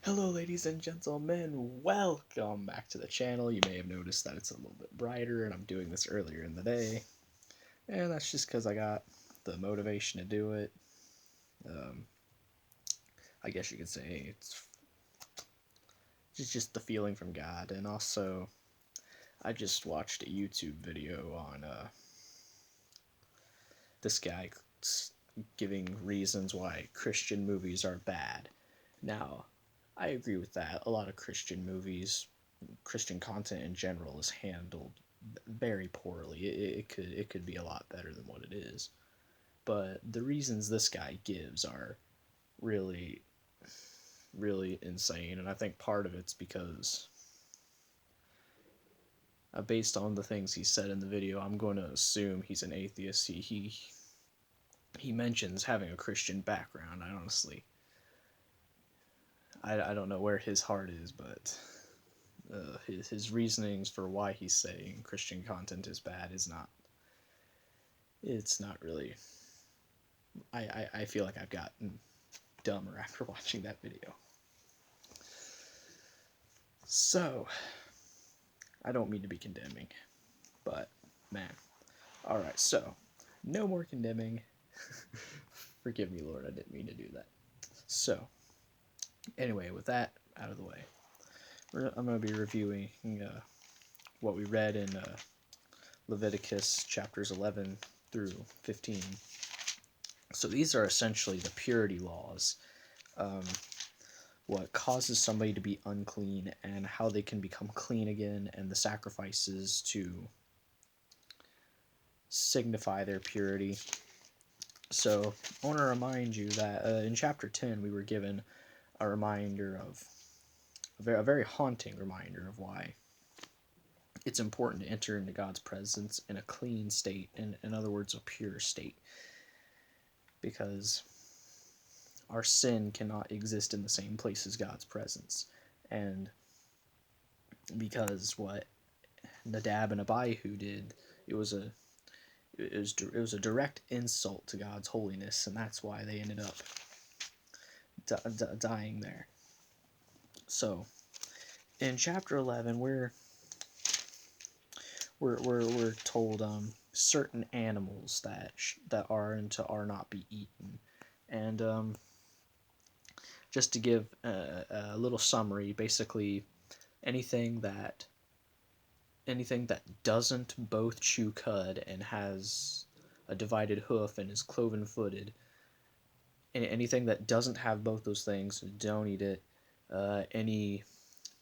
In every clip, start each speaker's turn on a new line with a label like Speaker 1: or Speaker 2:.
Speaker 1: Hello ladies and gentlemen, welcome back to the channel. You may have noticed that it's a little bit brighter and I'm doing this earlier in the day. And that's just because I got the motivation to do it. I guess you could say it's just the feeling from God. And also, I just watched a YouTube video on this guy giving reasons why Christian movies are bad. Now, I agree with that. A lot of Christian movies, Christian content in general, is handled very poorly. It could be a lot better than what it is. But the reasons this guy gives are really really insane, and I think part of it's because based on the things he said in the video, I'm going to assume he's an atheist. He mentions having a Christian background. I don't know where his heart is, but his reasonings for why he's saying Christian content is bad is not. It's not really. I feel like I've gotten dumber after watching that video. So, I don't mean to be condemning, but man. Alright, so, no more condemning. Forgive me, Lord, I didn't mean to do that. So, anyway, with that out of the way, I'm going to be reviewing what we read in Leviticus chapters 11 through 15. So these are essentially the purity laws. What causes somebody to be unclean and how they can become clean again, and the sacrifices to signify their purity. So I want to remind you that in chapter 10 we were given a reminder of a very haunting reminder of why it's important to enter into God's presence in a clean state, in other words, a pure state, because our sin cannot exist in the same place as God's presence. And because what Nadab and Abihu did, it was a direct insult to God's holiness, and that's why they ended up dying there. So in chapter 11 we're told certain animals that are and to are not be eaten. And just to give a little summary, basically anything that doesn't both chew cud and has a divided hoof and is cloven-footed, anything that doesn't have both those things, don't eat it. Any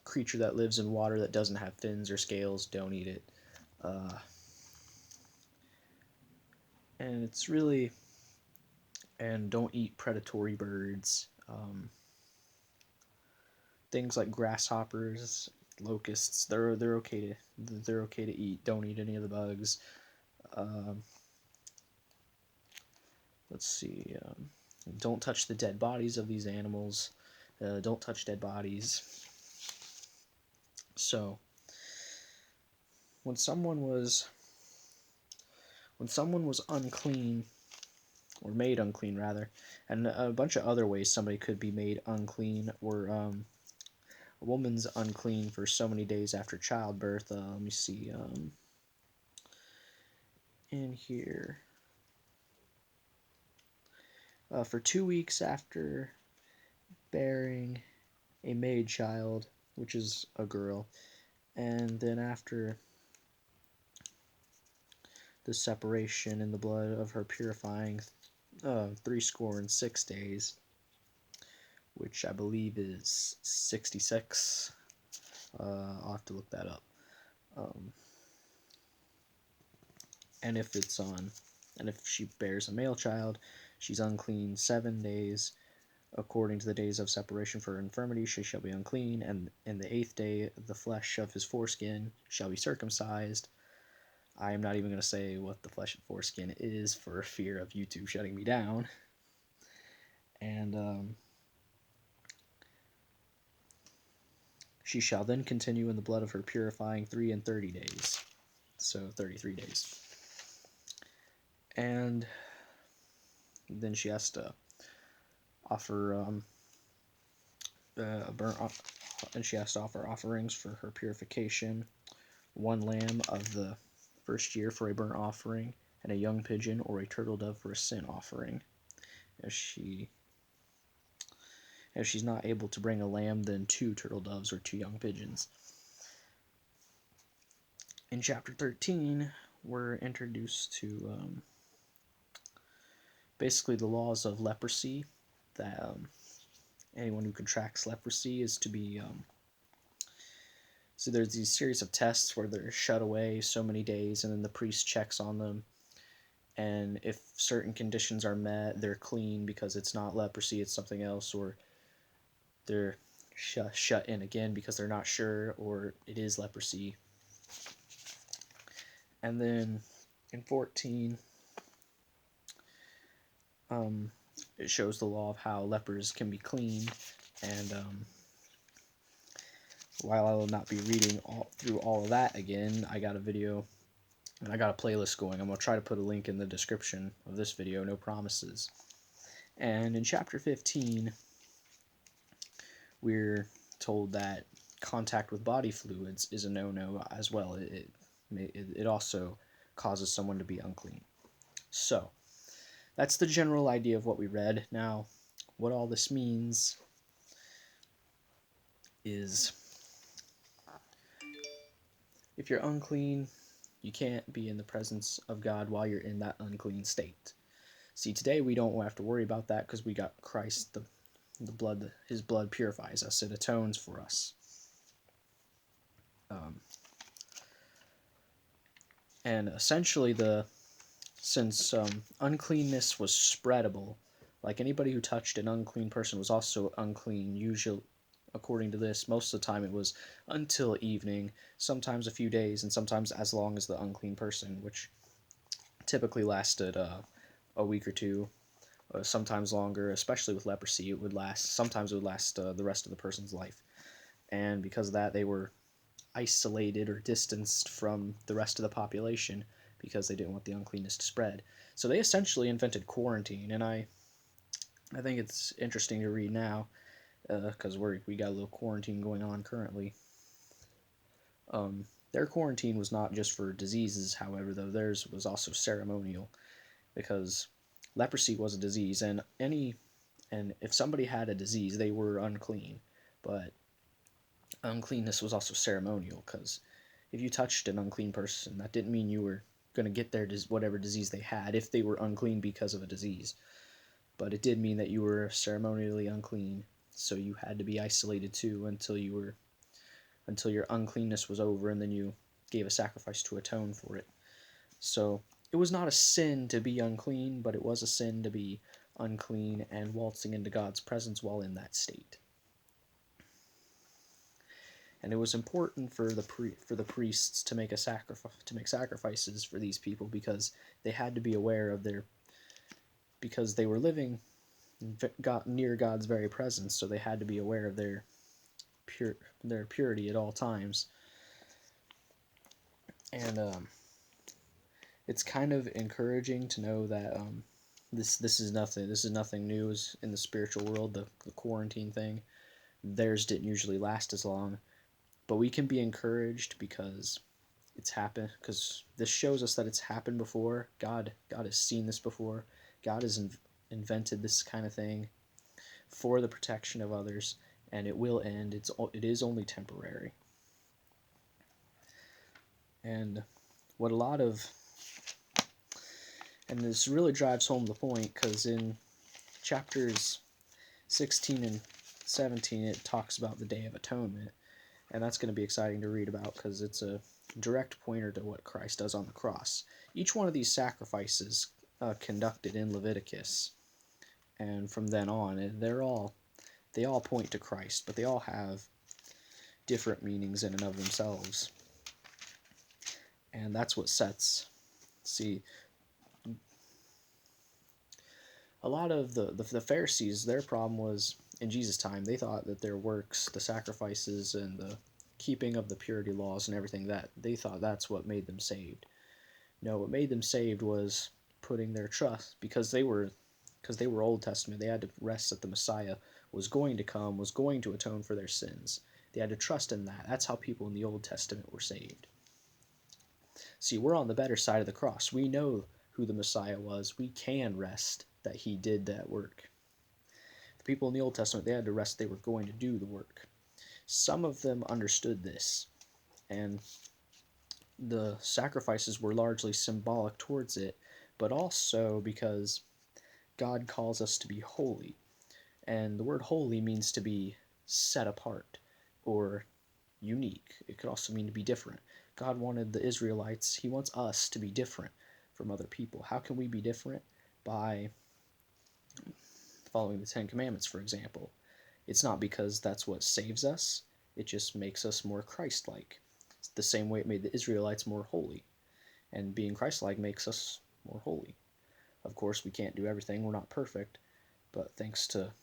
Speaker 1: creature that lives in water that doesn't have fins or scales, don't eat it. And it's really, and don't eat predatory birds. Things like grasshoppers, locusts, they're okay to eat. Don't eat any of the bugs. Let's see. Don't touch the dead bodies of these animals. Don't touch dead bodies. So when someone was unclean, or made unclean rather, and a bunch of other ways somebody could be made unclean were a woman's unclean for so many days after childbirth. Let me see in here. For 2 weeks after bearing a maid child, which is a girl, and then after the separation in the blood of her purifying 66 days, which I believe is 66. I'll have to look that up. And if she bears a male child, she's unclean 7 days. According to the days of separation for her infirmity, she shall be unclean, and in the 8th day the flesh of his foreskin shall be circumcised. I am not even going to say what the flesh of foreskin is for fear of YouTube shutting me down. And she shall then continue in the blood of her purifying 30 days. So 33 days. And then she has to offer and she has to offer offerings for her purification, 1 lamb of the first year for a burnt offering, and a young pigeon or a turtle dove for a sin offering. If she's not able to bring a lamb, then 2 turtle doves or 2 young pigeons. In chapter 13, we're introduced to basically the laws of leprosy, that anyone who contracts leprosy is to be so there's these series of tests where they're shut away so many days, and then the priest checks on them, and if certain conditions are met, they're clean because it's not leprosy, it's something else, or they're shut in again because they're not sure, or it is leprosy. And then in 14, it shows the law of how lepers can be cleaned, and while I will not be reading through all of that again, I got a video and I got a playlist going. I'm going to try to put a link in the description of this video, no promises. And in chapter 15, we're told that contact with body fluids is a no-no as well. It also causes someone to be unclean. So, that's the general idea of what we read. Now, what all this means is if you're unclean, you can't be in the presence of God while you're in that unclean state. See, today we don't have to worry about that because we got Christ, the blood, his blood purifies us, it atones for us. And essentially, since uncleanness was spreadable, like anybody who touched an unclean person was also unclean, usually, according to this, most of the time it was until evening, sometimes a few days, and sometimes as long as the unclean person, which typically lasted a week or two, sometimes longer, especially with leprosy. Sometimes it would last the rest of the person's life. And because of that, they were isolated or distanced from the rest of the population because they didn't want the uncleanness to spread. So they essentially invented quarantine, and I think it's interesting to read now because we got a little quarantine going on currently. Their quarantine was not just for diseases, however, though theirs was also ceremonial, because leprosy was a disease, and if somebody had a disease, they were unclean. But uncleanness was also ceremonial, because if you touched an unclean person, that didn't mean you were going to get their whatever disease they had if they were unclean because of a disease. But it did mean that you were ceremonially unclean, so you had to be isolated too until your uncleanness was over, and then you gave a sacrifice to atone for it. So it was not a sin to be unclean, but it was a sin to be unclean and waltzing into God's presence while in that state. And it was important for the priests to make sacrifices for these people, because they had to be aware of because they were living near God's very presence, so they had to be aware of their purity at all times. And it's kind of encouraging to know that this is nothing new in the spiritual world. The quarantine thing, theirs didn't usually last as long, but we can be encouraged because it's happened. Because this shows us that it's happened before. God has seen this before. God has invented this kind of thing for the protection of others, and it will end. It is only temporary. And this really drives home the point, because in chapters 16 and 17 it talks about the Day of Atonement, and that's going to be exciting to read about because it's a direct pointer to what Christ does on the cross. Each one of these sacrifices conducted in Leviticus, and from then on, they all point to Christ, but they all have different meanings in and of themselves. And that's what see, a lot of the Pharisees, their problem was, in Jesus' time, they thought that their works, the sacrifices, and the keeping of the purity laws and everything, that they thought that's what made them saved. No, what made them saved was putting their trust, because they were Old Testament, they had to rest that the Messiah was going to come, was going to atone for their sins. They had to trust in that. That's how people in the Old Testament were saved. See, we're on the better side of the cross. We know who the Messiah was. We can rest that he did that work. The people in the Old Testament, they had to rest they were going to do the work. Some of them understood this, and the sacrifices were largely symbolic towards it, but also because God calls us to be holy. And the word holy means to be set apart or unique. It could also mean to be different. God wanted the Israelites, he wants us to be different from other people. How can we be different? By following the Ten Commandments, for example. It's not because that's what saves us, it just makes us more Christ-like. It's the same way it made the Israelites more holy. And being Christ-like makes us more holy. Of course, we can't do everything, we're not perfect, but thanks to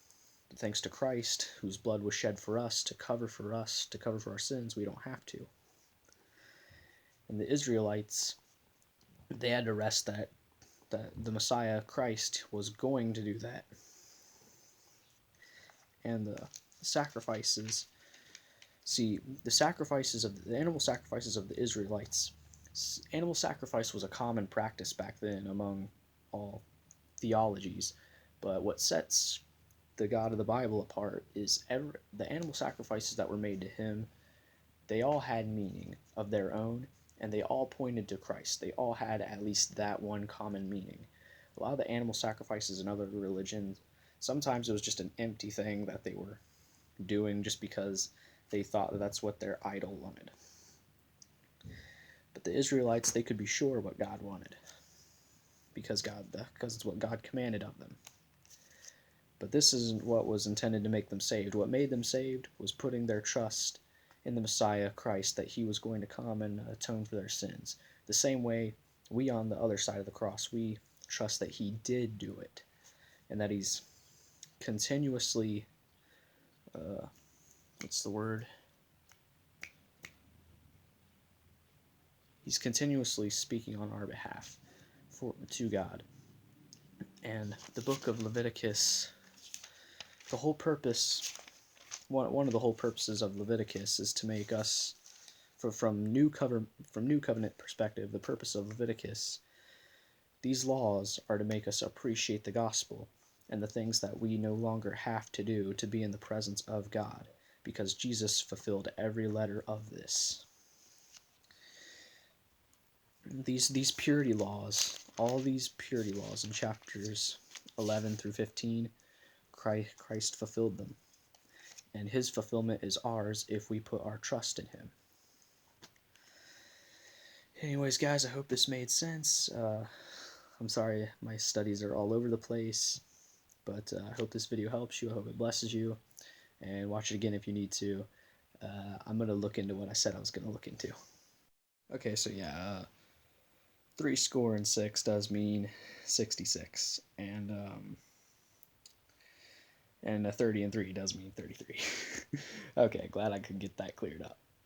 Speaker 1: Christ, whose blood was shed for us, to cover for our sins, we don't have to. And the Israelites, they had to rest that the Messiah, Christ, was going to do that. And the sacrifices, see, the animal sacrifices of the Israelites, animal sacrifice was a common practice back then among all theologies, but what sets the God of the Bible apart is the animal sacrifices that were made to him, they all had meaning of their own, and they all pointed to Christ. They all had at least that one common meaning. A lot of the animal sacrifices in other religions, sometimes it was just an empty thing that they were doing just because they thought that that's what their idol wanted. But the Israelites, they could be sure what God wanted because it's what God commanded of them. But this isn't what was intended to make them saved. What made them saved was putting their trust in the Messiah, Christ, that he was going to come and atone for their sins. The same way we on the other side of the cross, we trust that he did do it, and that he's continuously, He's continuously speaking on our behalf to God. And the book of Leviticus, the whole purpose, one of the whole purposes of Leviticus is to make us, from New Covenant perspective, the purpose of Leviticus, these laws are to make us appreciate the gospel and the things that we no longer have to do to be in the presence of God, because Jesus fulfilled every letter of this. These purity laws, all these purity laws in chapters 11 through 15, Christ fulfilled them. And his fulfillment is ours if we put our trust in him. Anyways, guys, I hope this made sense. I'm sorry my studies are all over the place, but I hope this video helps you. I hope it blesses you. And watch it again if you need to. I'm going to look into what I said I was going to look into. Okay, so yeah, 66 does mean 66, and 30 and 3 does mean 33. Okay, glad I could get that cleared up.